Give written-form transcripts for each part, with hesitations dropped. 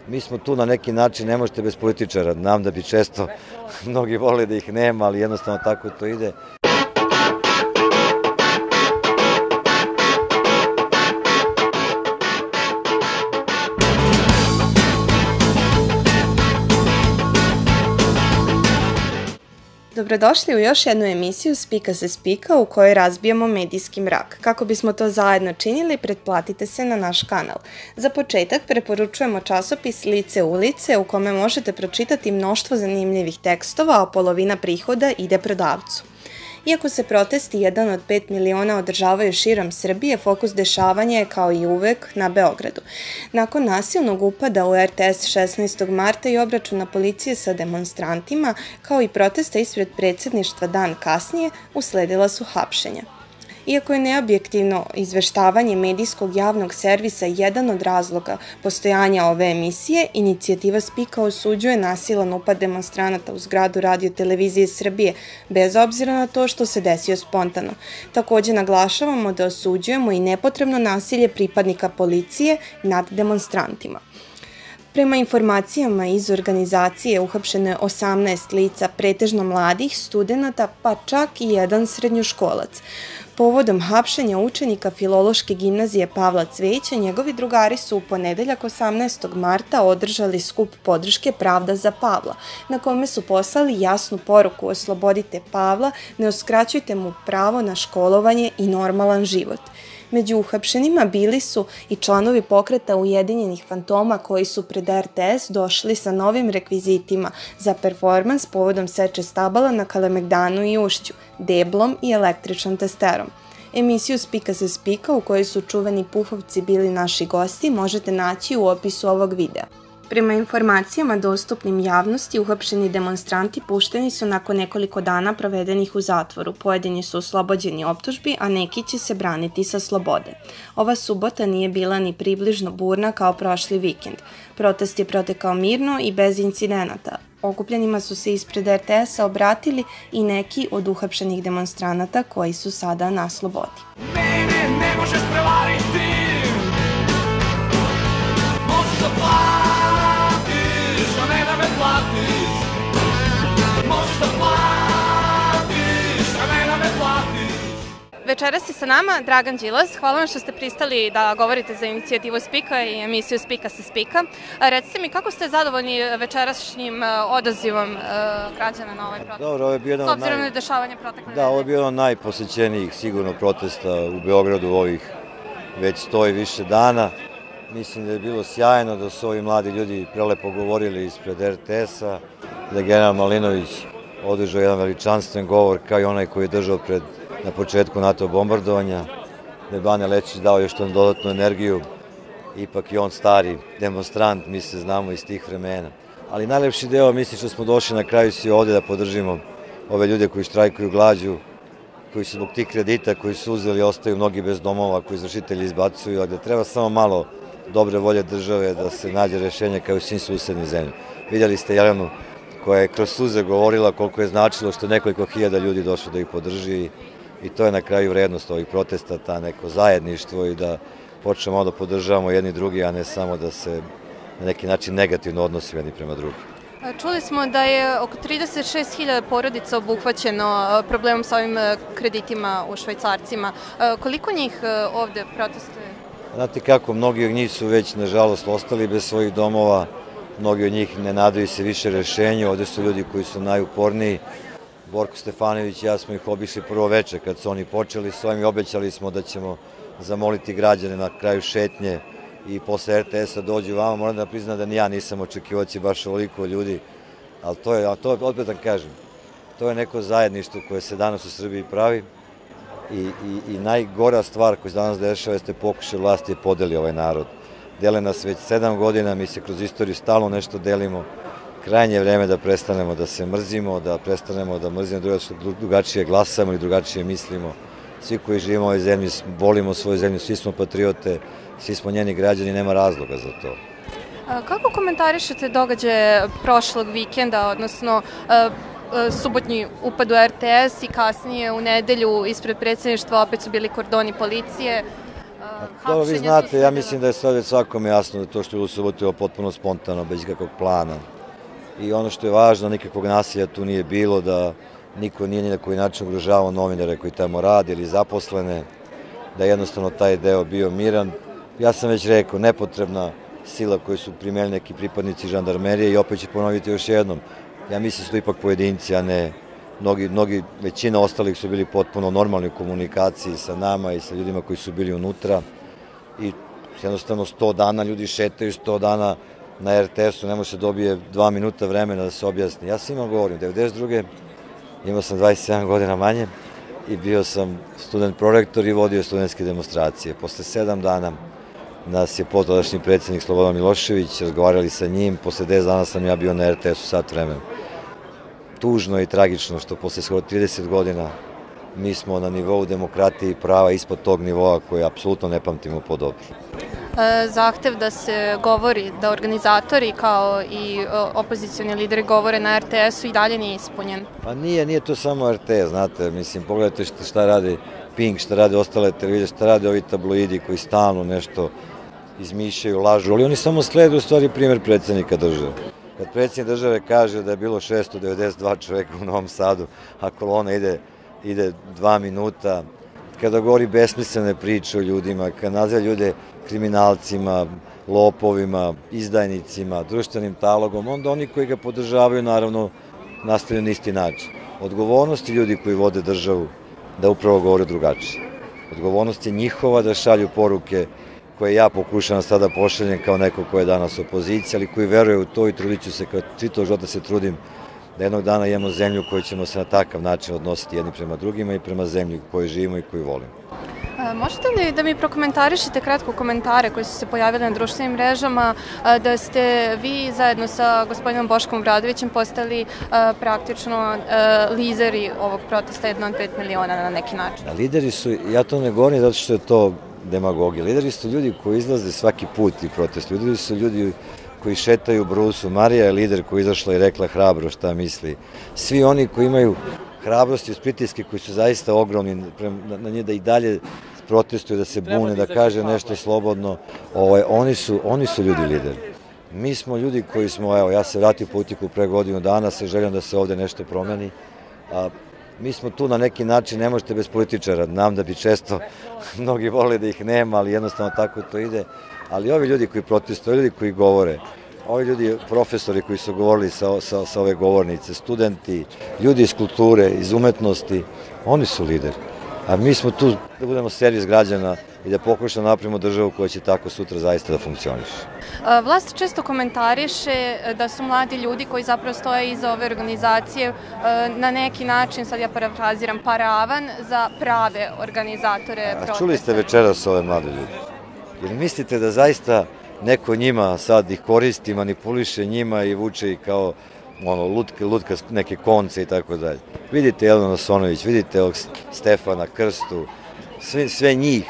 Mi smo tu na neki način, ne možete bez političara, znam da bi često mnogi volili da ih nema, ali jednostavno tako to ide. Dobrodošli u još jednu emisiju Spika se spika u kojoj razbijamo medijski mrak. Kako bismo to zajedno činili, pretplatite se na naš kanal. Za početak preporučujemo časopis Lice ulice u kome možete pročitati mnoštvo zanimljivih tekstova, a polovina prihoda ide prodavcu. Iako se protesti 1 od 5 miliona održavaju širom Srbije, fokus dešavanja je kao i uvek na Beogradu. Nakon nasilnog upada u RTS 16. marta i obračuna policije sa demonstrantima, kao i protesta ispred predsjedništva dan kasnije, usledila su hapšenja. Iako je neobjektivno izveštavanje medijskog javnog servisa jedan od razloga postojanja ove emisije, inicijativa Spika osuđuje nasilan upad demonstranata u zgradu Radio-televizije Srbije, bez obzira na to što se desio spontano. Također naglašavamo da osuđujemo i nepotrebno nasilje pripadnika policije nad demonstrantima. Prema informacijama iz organizacije uhapšeno je 18 lica, pretežno mladih, studenata, pa čak i jedan srednjoškolac. Povodom hapšenja učenika Filološke gimnazije Pavla Cvejića, njegovi drugari su u ponedeljak 18. marta održali skup podrške Pravda za Pavla, na kome su poslali jasnu poruku: oslobodite Pavla, ne uskraćujte mu pravo na školovanje i normalan život. Među uhapšenima bili su i članovi pokreta Ujedinjenih fantoma koji su pred RTS došli sa novim rekvizitima za performans povodom seče stabala na Kalemegdanu i Ušću, deblom i električnom testerom. Emisiju Spika se spika, u kojoj su čuveni pufovci bili naši gosti, možete naći u opisu ovog videa. Prema informacijama dostupnim javnosti, uhapšeni demonstranti pušteni su nakon nekoliko dana provedenih u zatvoru. Pojedini su oslobođeni optužbi, a neki će se braniti sa slobode. Ova subota nije bila ni približno burna kao prošli vikend. Protest je protekao mirno i bez incidenata. Okupljenima su se ispred RTS-a obratili i neki od uhapšenih demonstranata koji su sada na slobodi. Mene ne možeš prevariti, možeš da platiš, a ne da me platiš. Možeš da platiš, a ne da me platiš. Večeras je sa nama Dragan Đilas. Hvala vam što ste pristali da govorite za inicijativu Spika i emisiju Spika se spika. Recite mi, kako ste zadovoljni večerašnjim odazivom građana na ovaj protest? Dobro, ovo je bio jedan s obzirom na dešavanje protekle nedelje. Da, ovo je bio jedan od najposećenijih sigurno protesta u Beogradu ovih već 100 i više dana. Mislim da je bilo sjajno da su ovi mladi ljudi prelepo govorili ispred RTS-a, da je general Malinović održao jedan veličanstven govor kao i onaj koji je držao na početku NATO bombardovanja, da je Bane Lečić dao još tom dodatnu energiju, ipak i on stari demonstrant, mi se znamo iz tih vremena. Ali najlepši deo, mislim što smo došli na kraju svi ovde da podržimo ove ljude koji štrajkuju glađu, koji su zbog tih kredita koji su uzeli ostaju mnogi bez domova, koji izvršitelji izbacuju, a gde treba samo malo dobre volje države da se nađe rešenje kao i u svim susednim zemljama. Vidjeli ste Jelenu koja je kroz suze govorila koliko je značilo što nekoliko hiljada ljudi došlo da ih podrži i to je na kraju vrednost ovih protesta, ta neko zajedništvo i da počnemo malo da podržavamo jedni drugi, a ne samo da se na neki način negativno odnosimo jedni prema drugim. Čuli smo da je oko 36.000 porodica obuhvaćeno problemom sa ovim kreditima u švajcarcima. Koliko njih ovde protestuje? Znate kako, mnogi od njih su već, nažalost, ostali bez svojih domova, mnogi od njih ne nadaju se više rešenju, ovde su ljudi koji su najuporniji. Borko Stefanović i ja smo ih obišli prvo veče kad su oni počeli s ovim i obećali smo da ćemo zamoliti građane na kraju šetnje i posle RTS-a dođu vama. Moram da priznam da ni ja nisam očekivao baš ovoliko ljudi, ali to opet da kažem, to je neko zajedništvo koje se danas u Srbiji pravi i najgora stvar koja se danas dešava jeste pokušaj vlasti podeli ovaj narod. Dele nas već 7 godina, mi se kroz istoriju stalno nešto delimo. Krajnje je vreme da prestanemo da se mrzimo, da prestanemo da mrzimo drugačije glasamo i drugačije mislimo. Svi koji živimo u ovoj zemlji, volimo svoju zemlju, svi smo patriote, svi smo njeni građani, nema razloga za to. Kako komentarišete događaje prošlog vikenda, odnosno subotnji upad u RTS i kasnije u nedelju ispred predsjedništva opet su bili kordoni policije? To vi znate, ja mislim da je sad svakome jasno da to što je u subotu je potpuno spontano, bez ikakvog plana. I ono što je važno, nikakvog nasilja tu nije bilo, da niko nije ni na koji način ugrožavao novinare koji tamo rade ili zaposlene, da je jednostavno taj deo bio miran. Ja sam već rekao, nepotrebna sila koju su primenili neki pripadnici žandarmerije i opet ću ponoviti još jednom. Ja mislim da su to ipak pojedinci, a ne većina ostalih su bili potpuno normalni u komunikaciji sa nama i sa ljudima koji su bili unutra. I jednostavno 100 dana ljudi šetaju 100 dana na RTS-u, ne može se dobije 2 minuta vremena da se objasni. Ja svima govorim, 92. imao sam 27 godina manje i bio sam student prorektor i vodio studentske demonstracije. Posle 7 dana nas je tadašnji predsjednik Slobodan Milošević, razgovarali sa njim, posle 10 dana sam ja bio na RTS-u sat vremena. Tužno i tragično što posle skoro 30 godina mi smo na nivou demokratije i prava ispod tog nivoa koji apsolutno ne pamtimo po dobro. Zahtev da se govori, da organizatori kao i opozicioni lideri govore na RTS-u i dalje nije ispunjen. Pa nije to samo RTS, znate, mislim, pogledajte šta radi Pink, šta rade ostale televizije, šta rade ovi tabloidi koji stalno nešto izmišljaju, lažu, ali oni samo sleduju u stvari primjer predsjednika države. Kad predsjednik države kaže da je bilo 692 čoveka u Novom Sadu, a kolona ide 2 minuta, kada govori besmislene priče o ljudima, kada naziva ljude kriminalcima, lopovima, izdajnicima, društvenim talogom, onda oni koji ga podržavaju naravno nastavljaju na isti način. Odgovornost je ljudi koji vode državu da upravo govore drugačije. Odgovornost je njihova da šalju poruke koje ja pokušavam sada pošaljem kao neko ko je danas opozicija, ali koji veruje u to i trudit ću se, kao čitao života se trudim da jednog dana imamo zemlju u kojoj ćemo se na takav način odnositi jedni prema drugima i prema zemlji u kojoj živimo i koju volimo. Možete li da mi prokomentarišete kratko komentare koji su se pojavili na društvenim mrežama, da ste vi zajedno sa gospodinom Boškom Obradovićem postali praktično lideri ovog protesta 1 od 5 miliona na neki način? Lideri su, ja to ne govorim zato što je to demagogija, lideri su ljudi koji izlaze svaki put i protestuju, lideri su ljudi koji šetaju u Brusu, Marija je lider koji izašla i rekla hrabro šta misli, svi oni koji imaju hrabrosti uz pritiske koji su zaista ogromni na nje da i dalje protestuju, da se bune, da kaže nešto slobodno, oni su ljudi lideri. Mi smo ljudi koji smo, evo, ja se vratio u politiku pre godinu dana sa željom da se ovde nešto promeni, a mi smo tu na neki način, ne možete bez političara, znam da bi često mnogi volili da ih nema, ali jednostavno tako to ide, ali ovi ljudi koji protestuju, ovi ljudi koji govore, ovi ljudi, profesori koji su govorili sa ove govornice, studenti, ljudi iz kulture, iz umetnosti, oni su lideri. A mi smo tu da budemo servis građana i da pokušamo napravimo državu koja će tako sutra zaista da funkcioniše. Vlast često komentariše da su mladi ljudi koji zapravo stoje iza ove organizacije na neki način, sad ja parafraziram, paravan za prave organizatore protesta. Čuli ste večeras ove mlade ljudi? Jer mislite da zaista neko njima sad ih koristi, manipuliše njima i vuče ih kao lutka neke konce i tako dalje. Vidite Jelenu Sonović, vidite ovog Stefana Krstu, sve njih.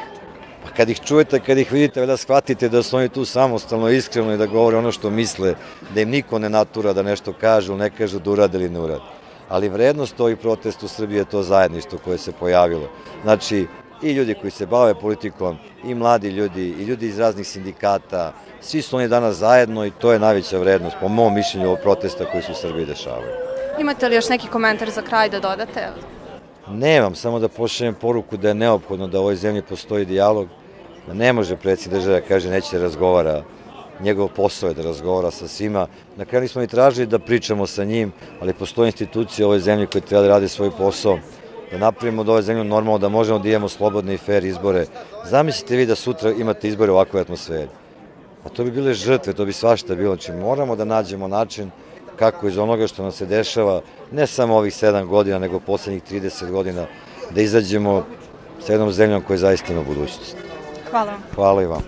Pa kad ih čujete, kad ih vidite, da shvatite da su oni tu samostalno, iskreno i da govore ono što misle, da im niko ne natura da nešto kažu, ne kažu da urade ili ne urade. Ali vrednost ovih protesta u Srbiji je to zajedništvo koje se pojavilo. Znači, i ljudi koji se bave politikom, i mladi ljudi, i ljudi iz raznih sindikata, svi su oni danas zajedno i to je najveća vrednost, po mom mišljenju, ovog protesta koji se u Srbiji dešavaju. Imate li još neki komentar za kraj da dodate? Nemam, samo da pošaljem poruku da je neophodno da u ovoj zemlji postoji dijalog, da ne može predsjednik države da kaže neće da razgovara, njegov posao je da razgovara sa svima. Na kraju nismo ni tražili da pričamo sa njim, ali postoje institucije u ovoj zemlji koje treba da rade svoj posao, da napravimo od ove zemlje normalno da možemo da imamo slobodne i fair izbore. Zamislite vi da sutra imate izbore u ovakvoj atmosferi. A to bi bile žrtve, to bi svašta bilo. Znači moramo da nađemo način kako iz onoga što nam se dešava, ne samo ovih 7 godina, nego poslednjih 30 godina, da izađemo sa jednom zemljom koja zaista ima budućnost. Hvala vam. Hvala i vam.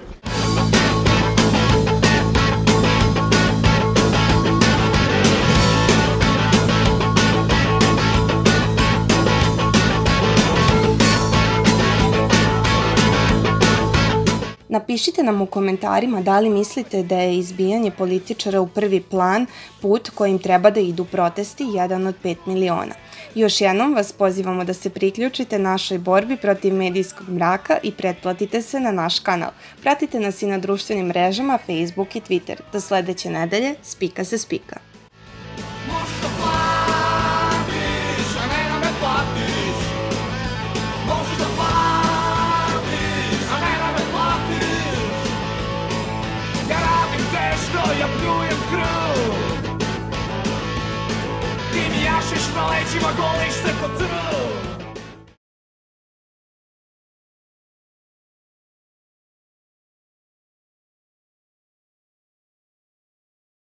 Napisali Napišite nam u komentarima da li mislite da je izbijanje političara u prvi plan put kojim treba da idu protesti 1 od 5 miliona. Još jednom vas pozivamo da se priključite našoj borbi protiv medijskog mraka i pretplatite se na naš kanal. Pratite nas i na društvenim mrežama Facebook i Twitter. Do sledeće nedelje, spika se spika. Možeš da platiš, a ne da me platiš. Možeš da platiš, a ne da me platiš. Ja radim teško, ja pljujem krv. Ti mi jašeš na leđima, goliš se po crv.